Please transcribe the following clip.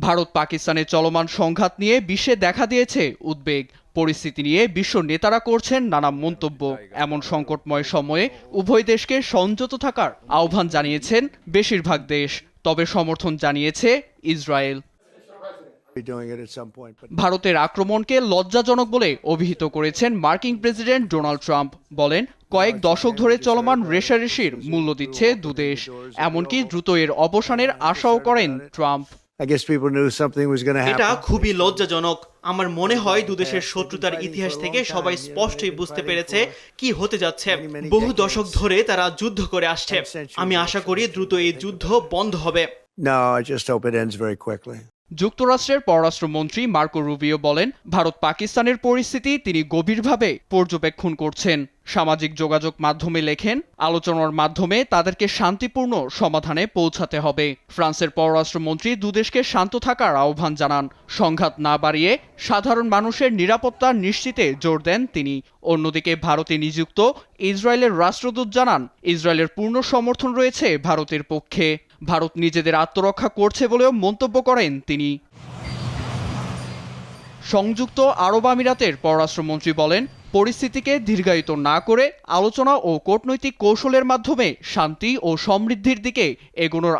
ভারত পাকিস্তানের চলমান সংঘাত নিয়ে বিশ্বে দেখা দিয়েছে উদ্বেগ। পরিস্থিতি নিয়ে বিশ্ব নেতারা করছেন নানা মন্তব্য। এমন সংকটময় সময়ে উভয় দেশকে সংযত থাকার আহ্বান জানিয়েছেন বেশিরভাগ দেশ, তবে সমর্থন জানিয়েছে ইসরায়েল। ভারতের আক্রমণকে লজ্জাজনক বলে অভিহিত করেছেন মার্কিন প্রেসিডেন্ট ডোনাল্ড ট্রাম্প। বলেন, কয়েক দশক ধরে চলমান রেষারেষির মূল্য দিচ্ছে দুদেশ, এমনকি দ্রুত এর অবসানের আশাও করেন ট্রাম্প। এটা খুবই লজ্জাজনক। আমার মনে হয় দুদেশের শত্রুতার ইতিহাস থেকে সবাই স্পষ্টই বুঝতে পেরেছে কি হতে যাচ্ছে। বহু দশক ধরে তারা যুদ্ধ করে আসছে। আমি আশা করি দ্রুত এই যুদ্ধ বন্ধ হবে। যুক্তরাষ্ট্রের পররাষ্ট্রমন্ত্রী মার্কো রুবিও বলেন, ভারত পাকিস্তানের পরিস্থিতি তিনি গভীরভাবে পর্যবেক্ষণ করছেন। সামাজিক যোগাযোগ মাধ্যমে লেখেন, আলোচনার মাধ্যমে তাদেরকে শান্তিপূর্ণ সমাধানে পৌঁছাতে হবে। ফ্রান্সের পররাষ্ট্রমন্ত্রী দুদেশকে শান্ত থাকার আহ্বান জানান। সংঘাত না বাড়িয়ে সাধারণ মানুষের নিরাপত্তা নিশ্চিতে জোর দেন তিনি। অন্যদিকে ভারতে নিযুক্ত ইসরায়েলের রাষ্ট্রদূত জানান, ইসরায়েলের পূর্ণ সমর্থন রয়েছে ভারতের পক্ষে। ভারত নিজেদের আত্মরক্ষা করছে বলেও মন্তব্য করেন তিনি। সংযুক্ত আরব আমিরাতের পররাষ্ট্রমন্ত্রী বলেন, পরিস্থিতিকে দীর্ঘায়িত না করে আলোচনা ও কূটনৈতিক কৌশলের মাধ্যমে শান্তি ও সমৃদ্ধির দিকে এগোনোর